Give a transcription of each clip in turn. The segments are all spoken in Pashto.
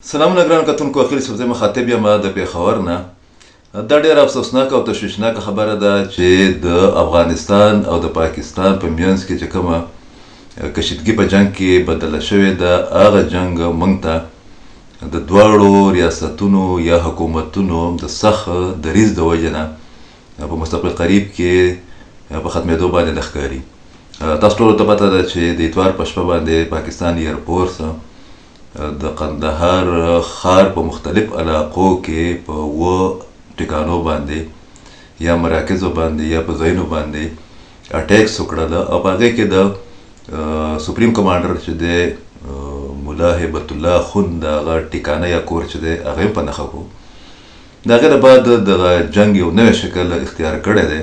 سلامونه ګران کتونکو، اخیل صاحب زه مخاطب یم د پېښور نه. دا ډېره افسوسناکه او تشویشناکه خبره ده چې د افغانستان او د پاکستان په منځ کې چې کومه کشیدګي په جنګ کې بدله شوې ده، هغه جنګ موږ ته د دواړو ریاستونو یا حکومتونو د سخت دریځ د وجې نه په مستقبل قریب کې په ختمېدو باندې نه ښکاري. تاسو ټولو ته پته ده چې د اتوار په شپه باندې پاکستان ایرفورس د قندهار ښار په مختلف علاقو کې په ټکانو باندې یا مراکزو باندې یا په ځایونو باندې اټیکس وکړل او په هغې کې د سپریم کمانډر چې دی ملا هیبت الله خون د هغه ټکانه یا کور چې دی هغه یې په نښه کړو. د هغې نه بعد دغه جنګ یو نوی شکل اختیار کړی دی،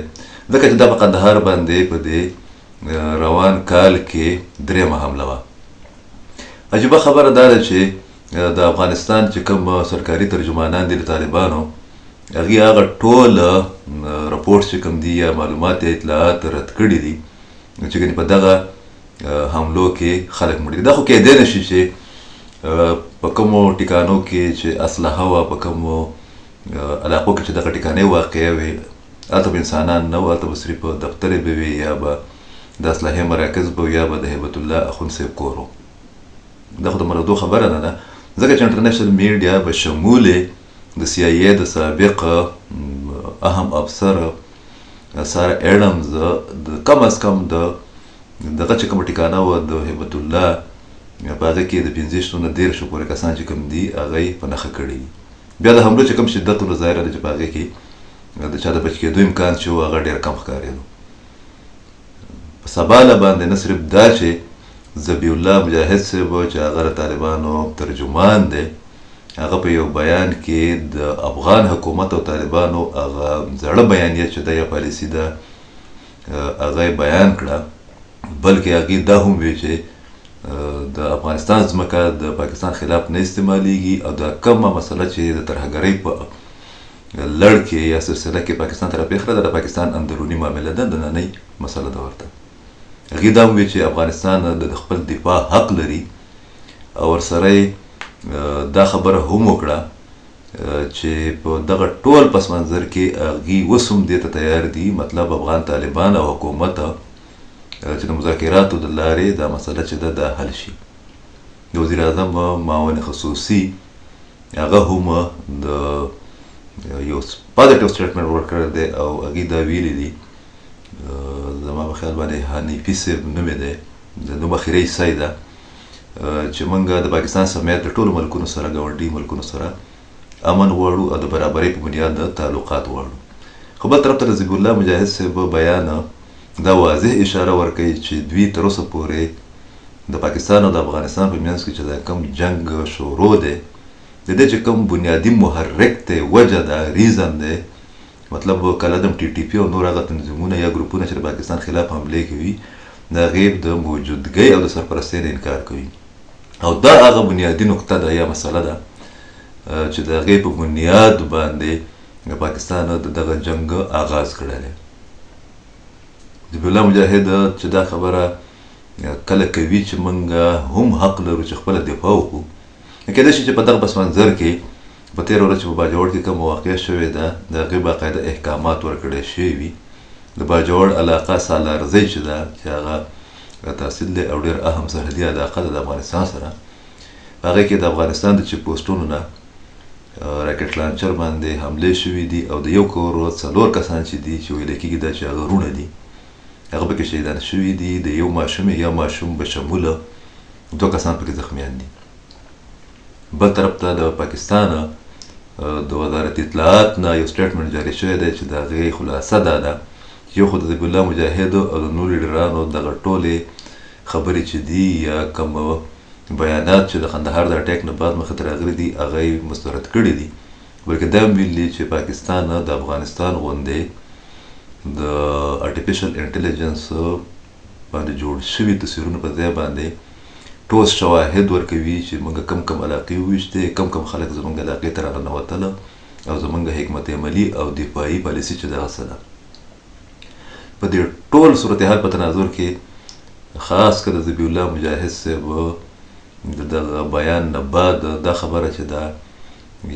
ځکه چې دا په قندهار باندې په دې روان کال کې درېیمه حمله وه. عجیبه خبره دا ده چې د افغانستان چې کوم سرکاري ترجمانان دي د طالبانو، هغې هغه ټول رپورټس چې کوم دي یا معلومات یا اطلاعات رد کړي دي چې ګنې په دغه حملو کې خلک مړي دي. دا خو کیدی نه شي چې په کومو ټکانو کې چې اسلحه وه، په کومو علاقو کې چې دغه ټکانې واقع وې، هلته به انسانان نه وو، هلته به صرف دفترې به وي یا به د اسلحې مراکز به یا به د هیبت الله اخندصاحب کور و. دا خو د مردو خبره نه ده، ځکه چې انټرنیشنل میډیا به شمول د سی آی ای د سابق اهم افسر سارا ایډمز د کم از کم دغه چې کومه ټکانه وه د هیبت الله په هغې کې د 15 نه 13 پورې کسان چې کوم دي هغه یې په نښه کړي دي. بیا د حملو چې کوم شدت و ظاهره ده چې په هغې کې د چا د بچ کېدو امکان چې و هغه ډېر کم ښکارېدو. په سباله باندې نه صرف دا چې ذبیح الله مجاهد صاحب چې هغه د طالبانو ترجمان دی، هغه په یو بیان کې د افغان حکومت او طالبانو هغه زړه بیانیه چې ده یا پالیسي ده هغه یې بیان کړه، بلکې هغې دا هم وی چې د افغانستان ځمکه د پاکستان خلاف نه استعمالیږي او دا کومه مسله چې د ترهګرۍ په لړ کې یا سلسله کې پاکستان ته راپېښله ده د پاکستان اندروني معامله ده، دننۍ مسله ده ورته. هغې دا هم وی چې افغانستان د خپل دفاع حق لري او ورسره یې دا خبره هم وکړه چې په دغه ټول پس منظر کې هغې اوس هم دې ته تیار دي، مطلب افغان طالبان او حکومت چې د مذاکراتو د لارې دا مسله چې ده دا حل شي. د وزیر اعظم معاون خصوصي هغه هم د یو پازیټیو سټیټمنټ ورکړی دی او هغې دا ویلي دي، زما په خیال باندې حنیفي صاحب نوم یې دی، د نوم اخري سۍ ده، چې موږ د پاکستان سمیت د ټولو ملکونو سره ګاونډي ملکونو سره امن غواړو او د برابرۍ په بنیاد د تعلقات غواړو. خو بل طرف ته د ذبیح الله مجاهد صاحب بیان دا واضح اشاره ورکوي چې دوی تر اوسه پورې د پاکستان او د افغانستان په منځ کې چې دا کوم جنګ شروع دی، د دې چې کوم بنیادي محرک دی، وجه ده، ریزن دی، مطلب کله د ټي ټي پي او نور هغه تنظیمونه یا ګروپونه چې د پاکستان خلاف حملې کوي د هغې د موجودګۍ او د سرپرستۍ نه انکار کوي. او دا هغه بنیادي نقطه ده یا مسله ده چې د هغې په بنیاد باندې د پاکستان د دغه جنګ آغاز کړی دی. ذبیح الله مجاهد چې دا خبره کله کوي چې موږ هم حق لرو چې خپله دفاع وکړو، کیدای شي چې په دغه پس منظر کې په تېره ورځ چې په باجوړ کې کومه واقعه شوې ده د هغې باقاعده احکامات ورکړی شوي وي. د باجوړ علاقه سالارزۍ چې ده چې هغه تحصیل دی او ډېر اهم سرحدي علاقه ده د افغانستان سره، په هغې کې د افغانستان د چیک پوسټونو نه راکټ لانچر باندې حملې شوي دي او د 1 کور 4 کسان چې دي چې ویلی کېږي دا چې هغه وروڼه دي هغه پکې شهیدان شوي دي، د یو ماشوم یا ماشوم به شموله 2 کسان پکې زخمیان دي. بل طرف ته د پاکستان د وزارت اطلاعات نه یو سټیټمنټ جاري شوی دی چې د هغې خلاصه دا ده چې یو خو د ذبیح الله مجاهد او د نورو لیډرانو دغه ټولې خبرې چې دي یا کوم بیانات چې د قندهار د اټیک نه بعد مخې ته راغلي دي هغه یې مسترد کړي دي، بلکې دا هم ویلي چې پاکستان د افغانستان غوندې د آرټیفیشل انټیلیجنس باندې جوړ شوي تصویرونه په ځای باندې ټوس شواهد ورکوي چې موږ کم علاقې وویشتې، کم خلک زموږ علاقې ته راننوتله او زموږ حکمت عملي او دفاعي پالیسي چې دغه څه ده. په دې ټول صورتحال په تناظر کې خاص کر ذبیح الله مجاهد صاحب د دغه بیان نه بعد دا خبره چې دا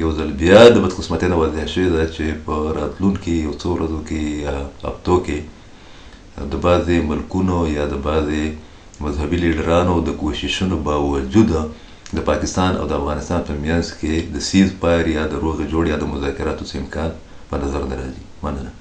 یو ځل بیا د بدقسمتۍ نه واضح شوې ده چې په راتلونکي یو څو ورځو کې یا هفتو کې د بعضې ملکونو یا د بعضې مذهبي لیډرانو د کوششونو باوجود د پاکستان او د افغانستان په منځ کې د سیز فایر یا د روغې جوړې یا د مذاکراتو څه امکان په نظر نه راځي. مننه.